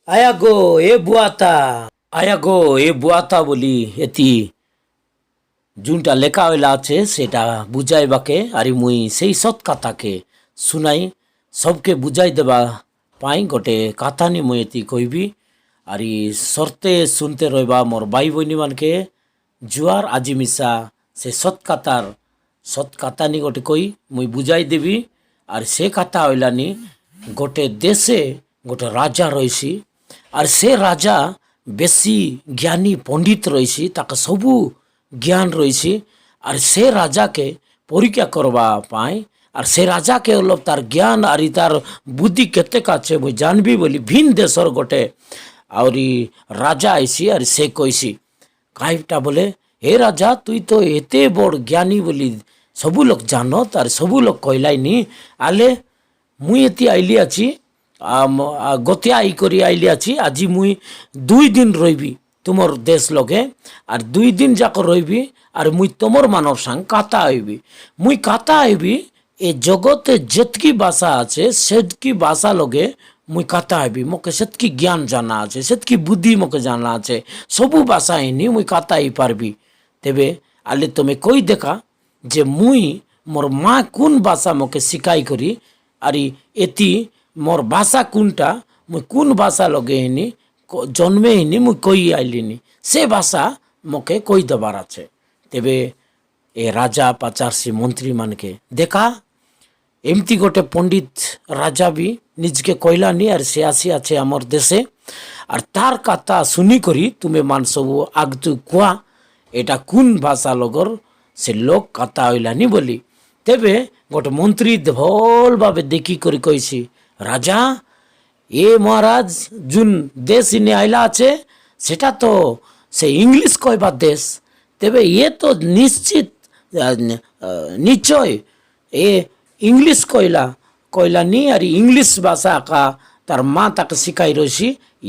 আয়া গো এ বুয়াতা বলি এতি যোনটা লেখা হইলা আছে সেটা বুঝাইবাকে আর মুই সেই সৎ কথাকে শুনাই সবকে বুঝাই দেবা পাই গোটে কথা নি মুই এতি কইবি আর সর্তে শুনতে রইবা মোর ভাই বইনি মানকে জুয়ার আজি মিশা সে সৎ কথা নি গোটে কই মুই বুঝাই দেবি আর সে কথা হইলানি গোটে দেশে গোটে রাজা রইছি আর সে রাজা বেশি জ্ঞানী পণ্ডিত রইছি তাকে সবু জ্ঞান রইছি আর সে রাজাকে পরীক্ষা করবা পাই আর সে রাজাকে হল তার জ্ঞান আর তার বুদ্ধি কেতেক আছে মুই জানবি বলি ভিন দেশর গোটে আউরি রাজা আইসি আর সে কইছি কাইটা বলে হে রাজা তুই তো এতে বড় জ্ঞানী বলি সবু লোক জানো তার সবু লোক কইলাইনি আলে মুই এতি আইলি আছি গতে আই করি আইলি আছি আজি মুই 2 দিন রইবি তোমার দেশ লগে আর 2 দিন যাক রইবি আর মুই তোমার মানব সাং কাতা হইবি মুই কাতা হইবি এ জগতে যেতকি ভাষা আছে সেতকি ভাষা লগে মুই কাতা হইবি মোকে সেতকি জ্ঞান জানা আছে সেতকি বুদ্ধি মোকে জানা আছে সবু ভাষা এনি মুই কাতা হই পারবি তেবে আলে তুমি কই দেখা যে মুই মোর মা কোন ভাষা মোকে শিকাই করি আর এতি মোর ভাষা কোনটা মুই কোন ভাষা লগে এনি জন্মে এনি মুই কই আইলিনি সে ভাষা মোকে কই দেবার আছে তেবে এ রাজা পাচারসি মন্ত্রী মানকে দেখা এমতি গোটে পণ্ডিত রাজা বি নিজকে কইলানি আর সে আসি আছে আমার দেশে আর তার কথা শুনি করি তুমি মান সবু আগতু কুয়া এটা কোন ভাষা লগর সে লোক কথা হইলানি বলি তেবে গোটে মন্ত্রী ভাল ভাবে দেখি করি কইছি রাজা এ মহারাজ জুন দেশ ইনে আইলা আছে সেটা তো সে ইংলিশ কইবার দেশ তেবে এ তো নিশ্চয় এ ইংলিশ কইলানি আর ইংলিশ ভাষা কা তার মা তাকে শিখাই রয়েছি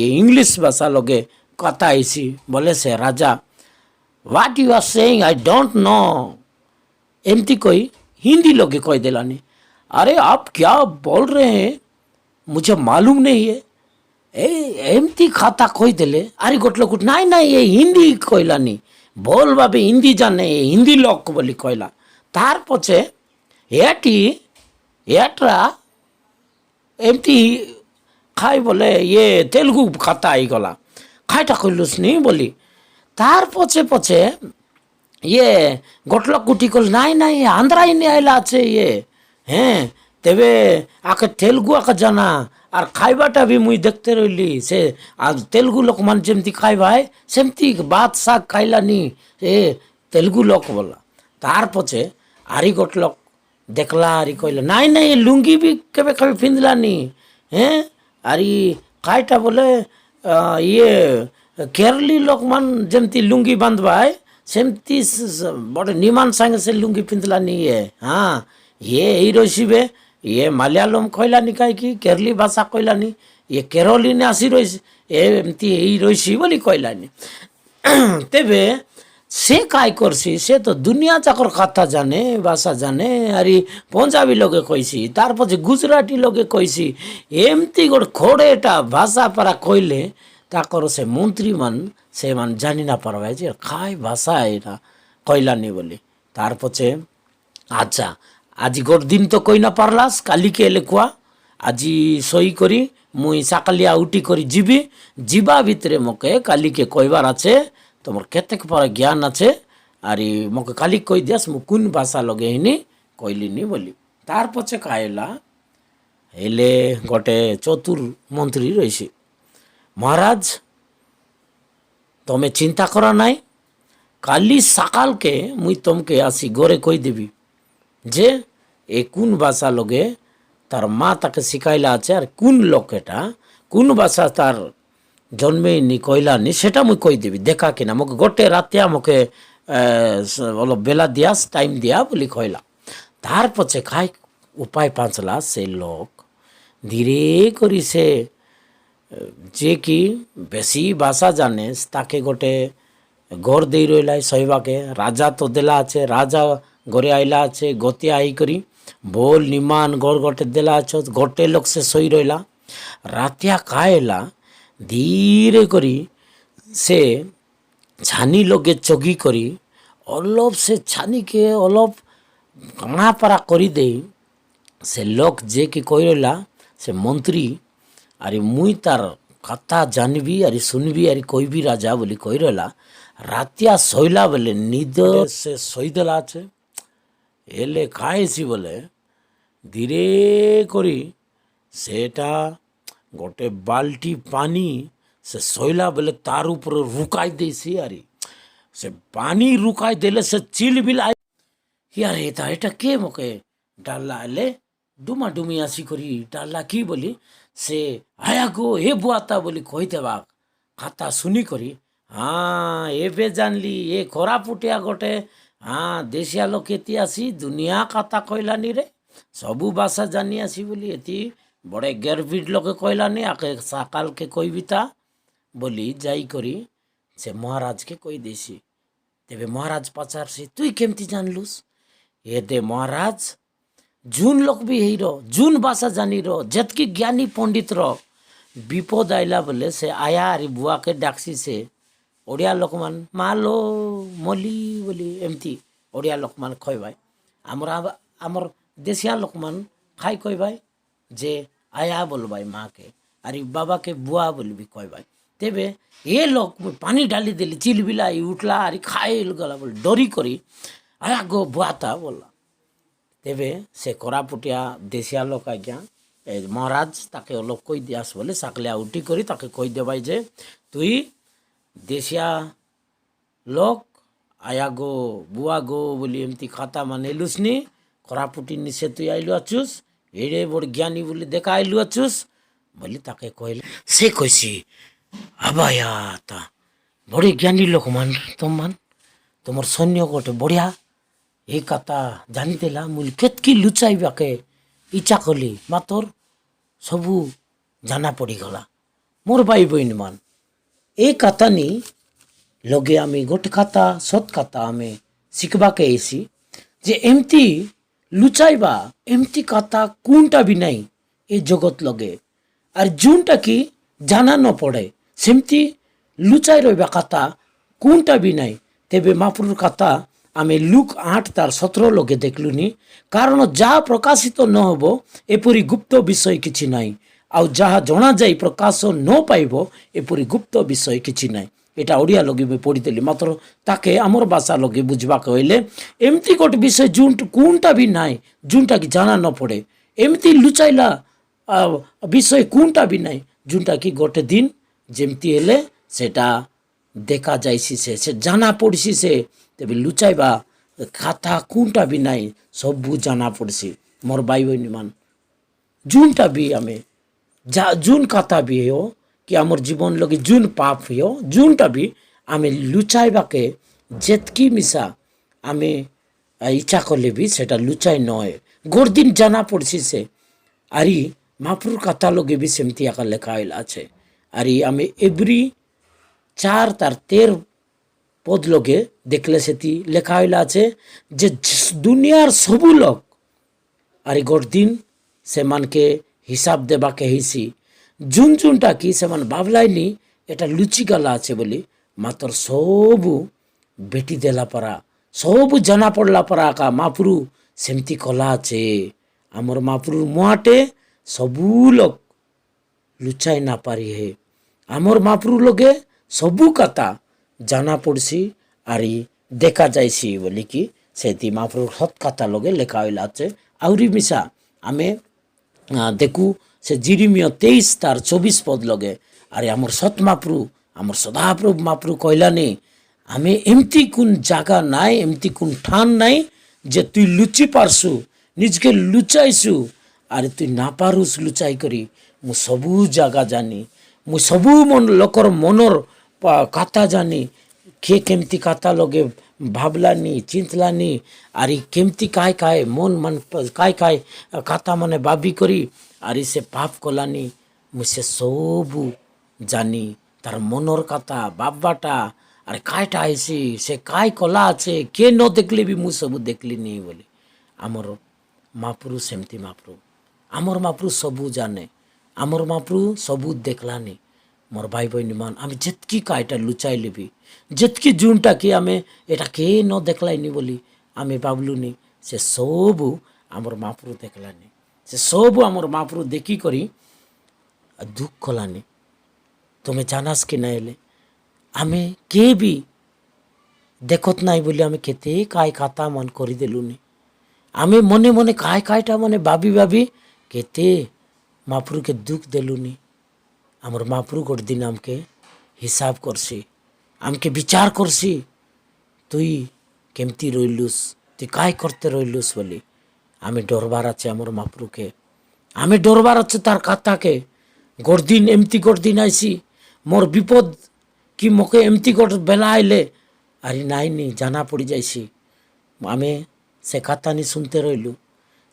এ ইংলিশ ভাষা লগে কথা আইসি বলে সে রাজা what you are saying I don't know एमती कोई हिंदी लोग कह दिलानी अरे आप क्या बोल रहे हैं मुझे मालूम नहीं है एमती खाता कही देले अरे गोट लोग नाई नाई ये हिंदी कहलानी बोल भावे हिंदी जाने हिंदी लोक बोली कहला तार पछे एट्रा एमती खाई बोले ये तेलुगु खाता आई गला खाईटा कहलुस नहीं बोली तार पछे पछे ये गोटलक गुटी कल नाई नाई आंध्रा इने आइला আছে ये হ্যাঁ তেবে আকে তেলুগু আকে জানা আর খাইবাটা বি মুই দেখতে রইলি সে আর তেলুগু লোক মান যেমতি খাইবাই সেমতি ভাত শাক খাইলানি এ তেলুগু লোক বলা তার পছে আরি গোটলক দেখলা আরি কইলা নাই নাই লুঙ্গি বি কেবে কেবে পিন্দলানি হ্যাঁ আরি খাইটা বলে ইয়ে केरली लोक मान जमती लुंगी बांधवाय सेमती बड़े निमान संगे से लुंगी पिंधलानी है हाँ ये ही रोशिबे ये मलयालम कहलानी कहीं कि केरली भाषा कहलानी ये केरली ने आसी रही एमती ही रोशी बोली कहलानी तेबे से काय करसी से तो दुनिया चाकर कथा जाने भाषा जाने अरे पंजाबी लोगे कइसी तार पछे गुजराती लोगे कइसी एमती गोटे खोड़ेटा भाषा पारा कइले ताकर से मंत्री मान से मान जानी ना पारबाय जे खाय भाषा एरा कइलानी बोली तार पछे अच्छा आज गोट दिन तो कई ना पारलास काली के एले कुआ আজি সই করি মুই সকালিয়া উঠি করি জিবি জিবা ভিতরে মকে কালি के কইবার আছে তোমার কেতেক পর জ্ঞান আছে আর মকে কালি কই দিয়াস মু কোন ভাষা লগে হিনি কইলিনি বলি তার পছে কাইলা এলে গোটে চতুর মন্ত্রী রইছে महाराज तुम्हें चिंता करा नाई काली सकाल के मुई तुमके आसी गोरे कोई देवी जे ए कुन भाषा लोगे तार माँ ताके शिखाइला आछे और कुन लोकेटा कुन भाषा तार जन्मे नी कइला नी सेटा मुई कई देवी देखा किना मोके गोटे रातिया मोके बोलो बेला दियास टाइम दिया बोली कइला तार पछे खाई उपाय पांचला से लोक धीरे करी से जे कि बेसी भाषा जाने ताके गोटे घर दे रहा सहीबा के राजा तो देला আছে राजा घरे आइला আছে गति आई करी बोल निमान घर गोटे देला আছে गोटे लोक से सही रहा रातिया खाएला ଧୀରେ କରି ସେ ଛାନି ଲଗେ ଚଗି କରି অলপ ସେ ଛାନିକେ অলপ କାଣା ପାରା କରିଦେଇ ସେ ଲୋକ ଯେ କି କହିଲା ସେ ମନ୍ତ୍ରୀ ଆରେ ମୁଇଁ ତାର କଥା ଜାନିବି ଆରେ ଶୁଣିବି ଆରେ କହିବି ରାଜା ବୋଲି କହିରଲା ରାତିଆ ଶୋଇଲା ବେଲେ ନିଦ ସେ ଶୋଇଦେଲା ଅଛି ହେଲେ ଖାଇସି ବୋଲେ ଧୀରେ କରି ସେଟା ଗୋଟେ ବାଲ୍ଟି ପାନି ସେ ଶୋଇଲା ବେଲେ ତାର ଉପରେ ରୁକାଇ ଦେଇସି ଆରି ସେ ପାନି ରୁକାଇ ଦେଲେ ସେ ଚିଲ ବିଲ यारे ता एटा के मके डालला ले डुमा डुमी आसी करी डालला की बोली से आया गो हे बुआता बोली कही देवा खाता सुनी करी हाँ एबे जानली ए खरा पुटिया गोटे हाँ देशिया लोक एति आसी दुनिया खाता कहलानी रे सबू भाषा जानी आसी बोली एति बड़े गर्विड लोक कहलानी आके सकाल के कहबी ता बोली जाई करी से महाराज के कही देसी तेबे महाराज पचार से तुई केमती जानलुस ये दे महाराज जून लोक भी हीरो जून भाषा जानी रो जतकी ज्ञानी पंडित रो विपद आइला बोले से आया आरी बुआ के डाक्सी से ओडिया लोक मान मालो मली बोली एमती ओडिया लोक मान कह भाई आमर देशिया लोक मान खाई कह भाई जे आया बोल भाई माँ के आरी बाबा के बुआ बोली भी कह भाई तेबे ये लोक पानी डाली देली चिल बिलाई उठला आरी खाए गला बोले डरी करी आया गो बुआता बोला तेबे से कोरापुटिया देशिया लोक आज्ञा महाराज ताके लोक कही दियास बोले साकलिया उठी करी ताके कही दे भाई जे तुई देशिया लोक आया गो बुआ गो बोली एमती खाता माने लुसनी कोरापुटी निसे तुई आइलु अचुस एड़े बड़ ज्ञानी बोली देखा आइलु अचुस बोली ताके कहले से कइसी आबाया ता बड़े ज्ञानी लोक मान तुमर सैन्य गोटे बढ़िया ए कथा जानीदेला मुझे केतकी लुचाइबाके इच्छा कली मातर सबू जाना पड़गला मोर भाई बहन मान ए कथा नी लगे आमे गोटे कथा सत कथा आमे शिखबाके ऐसी जे एमती लुचाइबा एमती कथा कोनटा भी नहीं ए जगत लगे और जोनटा कि जाना न पड़े सेमती लुचाई रहा कथा कोनटा भी नहीं तेबे महापुरुर कथा आमे लुक 8 तार 17 लगे देखलुनी कारण जहाँ प्रकाशित न होबो एपरी गुप्त विषय किछि नाही आउ जहाँ जना जाई प्रकाश न पाइबो एपरी गुप्त विषय किछि नाही एटा ओडिया लगे भी पढ़ीदेली मात्र ताके आमर भाषा लगे बुझबा कहले एमती गोटे विषय जोन कोनटा भी नाही जोनटा कि जाना न पड़े एमती लुचाइला विषय कोनटा भी नाही जोनटा कि गोटे दिन जेमती हेले सेटा देखा जाइसी से जाना पड़सी से तेबे लुचाइबा खाता कोनटा भी नहीं सबू जाना पड़सी मोर भाई बहन मान जूनटा भी आमे जून कथा भी हो कि आमर जीवन लगे जून पाप हो जूनटा भी आमे लुचाइबा के जेतकी मिसा आमे इच्छा करले भी सेटा लुचाई नए गोर दिन जाना पड़सी से आरी महापुर कथा लगे भी सेमती आका लेखा আছে आरी आमे एवरी 4 तार 13 पद लगे देखले सेती लेखा আছে जे दुनियार सबू लोग आरी गोट दिन से मान के हिसाब देबा के हिसी जुन जुनटा कि से मान भावलाइनी एटा लुचि गला আছে बोली मात्र सबू बेटी देला परा सबू जाना पड़ला परा का महापुरु सेमती कला আছে आमर महापुरु मुआटे सबू लोग लुचाई ना पारी है आमर महापुरु लोगे सबू कथा जाना पड़सी आरी देखा जाइसी बोली कि सेती महापुरु सत कथा लगे लेखा होइला আছে आउरी मिसा आमे देखू से जिरिमिया 23 तार 24 पद लगे अरे आमर सत महापुरु आमर सदाप्रभु महापुरु कहलानी आमे एमती कुन जागा नाई एमती कुन ठान नाई जे तुई लुचि पारसु निजके लुचाइसु आरे तुई ना पारुस लुचाई करी मु सबू जागा जानी मु सबू मन लोकर मनर कथा जानी के केमती कथा लगे भावलानी चिंतलानी आरी केमती काय काय मन मन काय काय कथा माने भाबी करी आरी से पाप कलानी मुझे सबू जानी तार मनर कथा बाबाटा आरे कायटा आईसी से काय कला আছে के न देखले भी मु सबू देखली नहीं बोली आमर महापुरु सेमती महापुरु आमर महापुरु सबू जाने आमर महापुरु सबू देखलानी मोर भाई बहनी मान आम जितकी का एटा लुचाइले भी जितकी जूनटा कि आम एटा के न देखलानी बोली आम भावलुनी से सबू आमर महाप्रभु देखलानी से सबू आमर महाप्रभु देखिक दुख कलानी तुम्हें जानास कि नाइले आम के भी देखत नाई बोली आम केते काय खाता मन करदेलुनी आम मने मने काय कायटा मने भाभी भाभी केते महाप्रभु के दुख देलुनी आमर महाप्रभु गोटे दिन आमके हिसाब करसी आमके विचार करसी तुई केमती रहीलुस तुई काय करते रहीलुस बोली आम डरबार अच्छे आमर महाप्रभु के आम डरबार अच्छे तार कथा के गोट दिन एमती गोट दिन आईसी मोर विपद कि मोके एमती गोट बेला आइले अरे नाई नी जाना पड़ी जाइसी आम से कथा नहीं सुनते रहीलु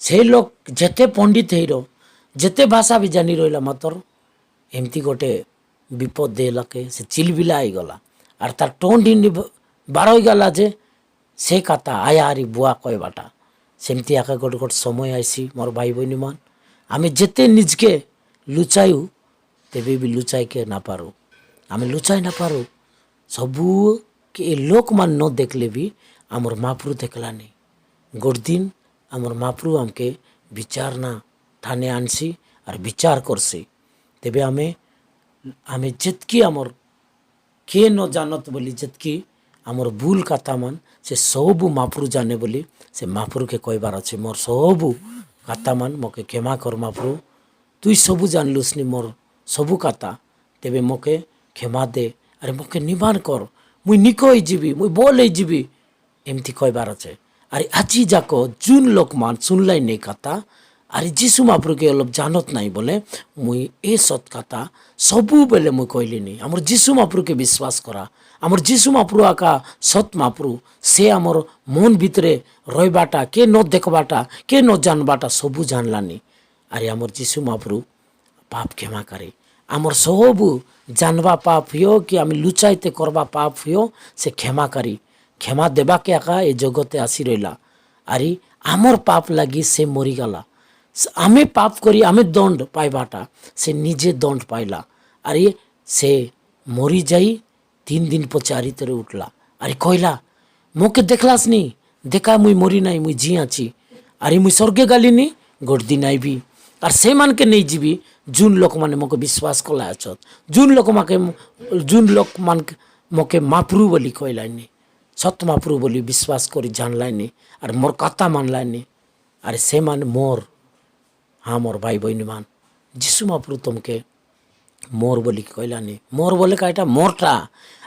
से लोग जेते पंडित हो जेते भाषा भी जानी रहा मातर एमती गोटे विपद देलके से चिलबिला आईगला और तार टोन डी बार हो गला जे से कथा आया आरी बुआ कहबाटा सेमती आके गोटे गोटे समय आईसी मोर भाई बहनी मान आम जेते निजके लुचायु तेबे भी लुचाई के ना पारू आम लुचाई ना पारू सबू के लोक मान न देखले भी आमर महाप्रभु देखलानी गोट दिन आमर महाप्रभु आमके विचार ना ठाने आनसी और विचार करसी तेबे आमे आमे जितकी आमर के न जानत बोली जितकी आमर भूल कथा मन से सबू महाप्रभु जाने बोली से महाप्रभु के कहबार अच्छे मोर सबू कथा मन मोके क्षमा कर महाप्रभु तुई सबू जानलुसनी मोर सबू कथा तेबे मोके क्षमा दे अरे मोके निबान कर मुई निक हो जीवी मुई बोल हो जीवी एमती कहबार अच्छे अरे আজি जाक जून लोक मान सुनलाई नहीं कथा अरे जीशु महाप्रभु के अलग जानत नहीं बोले मुई ए सत कथा सबू बेले मुई कहली नहीं आमर जीशु महाप्रभु के विश्वास करा आमर जीशु महाप्रभु आका सत महाप्रभु से आमर मन भितरे रहीबाटा के न देखबाटा के न जानबाटा सबू जानलानी अरे आमर जीशु महाप्रभु पाप क्षमा करे आमर सबू जानवा पाप हो कि आम लुचाइते करवा पाप हो से क्षमा करी क्षमा देवा के आका ए जगते आसी रहा अरे आमर पाप लगी से मरीगला आमे पाप करी आमे दंड पाइबाटा से निजे दंड पाइला अरे से मरी जाई 3 दिन पचारी तेरे उठला अरे कहला मोके देखलास नहीं देखा मुई मरी नाई मुई जी आची अरे मुई स्वर्गे गाली नहीं गोट दिन आईबी और से मान के नहीं जीवी जून लोक माने मोके विश्वास कला अच्छत जून लोक मान मोके महाप्रभु बोली कहलानी सत महाप्रभु बोली विश्वास करी जानलानी और मोर कथा मानलानी अरे से मान मोर हाँ मोर भाई बहनी मान जीशु महाप्रभु तुमके मोर बोली कहलानी मोर बोले का मोरटा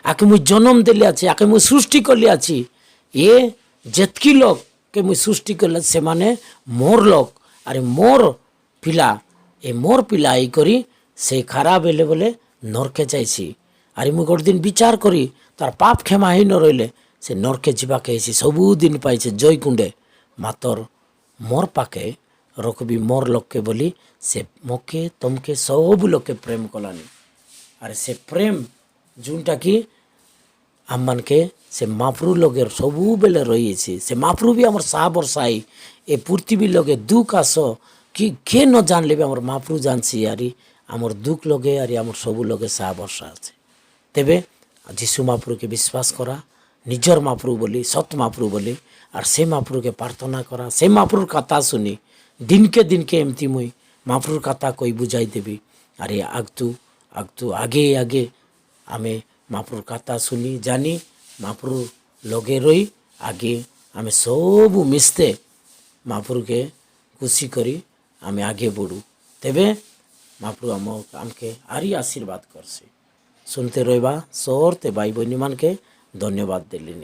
आके मुई जन्म दिले आछि आके मुई सृष्टि करले आछि ये जेतकी लोग के मुई सृष्टि करले से माने मोर लोग अरे मोर पिला ए मोर पिला आई करी से खराब हेले बोले नरके जाइसी अरे मुई गोटे दिन विचार करी तार पाप क्षमा ही न रहिले से नरके जीवाके आइसी सबू दिन पाइছে जयकुंडे मातर मोर पाके रखबी मोर लोक के बोली से मोके तुमके सब लोग के प्रेम कलानी अरे से प्रेम जोनटा कि आम मान के से महाप्रभु लोगे सबू बेले रही से महाप्रभु भी आमर साहा बरसाई ए पृथ्वी लोगे दुख आस कि के न जान लेबे आमर महाप्रभु जानसी यारी आमर दुख लोगे अरे आमर सबू लोगे साहा बरसा আছে तेबे जीशु महाप्रभु के विश्वास करा निजर महाप्रभु बोली सत महाप्रभु बोली और से महाप्रभु के प्रार्थना करा से महाप्रभु कथा सुनी दिन के एमती मुई महाप्रभु कथा कोई बुझाई देवी अरे आगतु आगे आगे आमे महाप्रभु कथा सुनी जानी महाप्रभु लगे रही आगे आमे सब मिसते महाप्रभु के खुशी करी आमे आगे बढ़ू तेबे महाप्रभु आमके आरी आशीर्वाद करसे सुनते रहिबा सोर ते भाई बहनी मान के धन्यवाद देलिनी।